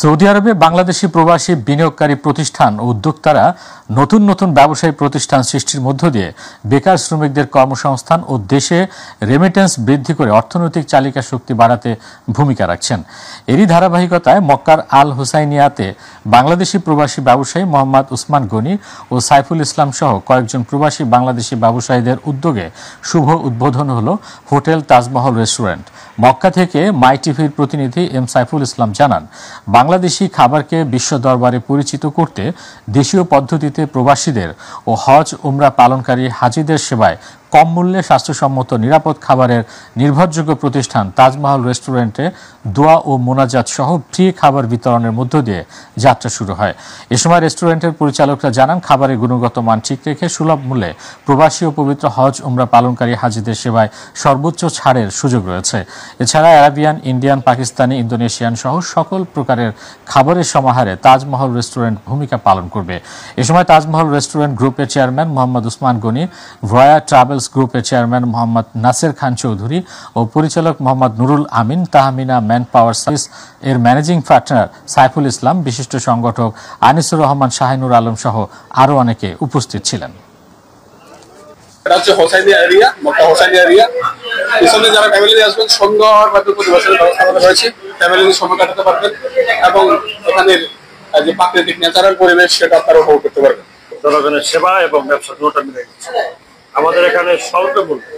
Saudi আরবে বাংলাদেশি প্রবাসী বিনিয়োগকারী প্রতিষ্ঠান ও উদ্যোক্তারা নতুন নতুন ব্যবসায়িক প্রতিষ্ঠান সৃষ্টির মধ্য দিয়ে বেকার শ্রমিকদের কর্মসংস্থান ও দেশে রেমিটেন্স বৃদ্ধি করে অর্থনৈতিক চালিকা শক্তি বাড়াতে ভূমিকা রাখছেন। এরই ধারাবাহিকতায় মক্কার আল হুসাইনিয়াতে বাংলাদেশি প্রবাসী ব্যবসায়ী মোহাম্মদ উসমান গনি ও সাইফুল ইসলাম সহ কয়েকজন প্রবাসী বাংলাদেশি ব্যবসায়ীদের উদ্যোগে শুভ উদ্বোধন হল হোটেল তাজমহল রেস্টুরেন্ট। মক্কা থেকে মাই টিভির প্রতিনিধি এম সাইফুল ইসলাম জানান, বাংলাদেশি খাবারকে বিশ্ব দরবারে পরিচিত করতে দেশীয় পদ্ধতিতে প্রবাসীদের ও হজ উমরা পালনকারী হাজিদের সেবায় কম মূল্যে স্বাস্থ্যসম্মত নিরাপদ খাবারের নির্ভরযোগ্য প্রতিষ্ঠান তাজমহল রেস্টুরেন্টে দোয়া ও মোনাজাত সহ ফ্রি খাবার বিতরণের মধ্য দিয়ে যাত্রা শুরু হয়। এ সময় রেস্টুরেন্টের পরিচালকরা জানান, খাবারের গুণগত মান ঠিক রেখে সুলভ মূল্যে প্রবাসী ও পবিত্র হজ উমরা পালনকারী হাজিদের সেবায় সর্বোচ্চ ছাড়ের সুযোগ রয়েছে। এছাড়া আরাবিয়ান, ইন্ডিয়ান, পাকিস্তানি, ইন্দোনেশিয়ান সহ সকল প্রকারের খাবারের সমাহারে তাজমহল রেস্টুরেন্ট ভূমিকা পালন করবে। এ সময় তাজমহল রেস্টুরেন্ট গ্রুপের চেয়ারম্যান মোহাম্মদ উসমান গনি, ভয়া ট্রাভেলস গ্রুপের চেয়ারম্যান মোহাম্মদ নাসের খান চৌধুরী ও পরিচালক Mohammad Nurul Amin, Tahmina man power service এর ম্যানেজিং পার্টনার সাইফুল ইসলাম, বিশিষ্ট সংগঠক আনিসুর রহমান, শাহিনুর আলম সহ আরো অনেকে উপস্থিত ছিলেন। এটা হচ্ছে হোসাইনিয়া এরিয়া, মক্কা হোসাইনিয়া এরিয়া। পিছনে যারা ফ্যামিলি আসবেন সুন্দরভাবে পরিবেশের ব্যবস্থা করা হয়েছে, ফ্যামিলি সময় কাটাতে পারবেন এবং এখানের যে প্রাকৃতিক ন্যাচারাল পরিবেশ সেটা আপনারা উপভোগ করতে পারবেন। জনগণের সেবা এবং ব্যবসা দুটোটা মিলে গেছে। আমাদের এখানে স্বল্প মূল্যে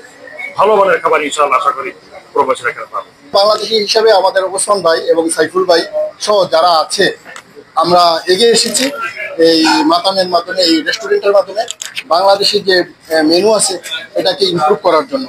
ভালো মানের খাবার ইনশাআল্লাহ আশা করি প্রবাসীরা এখানে পাবে। বাংলাদেশি হিসাবে আমাদের ওসমান ভাই এবং সাইফুল ভাই সহ যারা আছে আমরা এগিয়ে এসেছি এই মাতামের মাধ্যমে, এই রেস্টুরেন্টের মাধ্যমে বাংলাদেশি যে মেনু আছে এটাকে ইমপ্রুভ করার জন্য।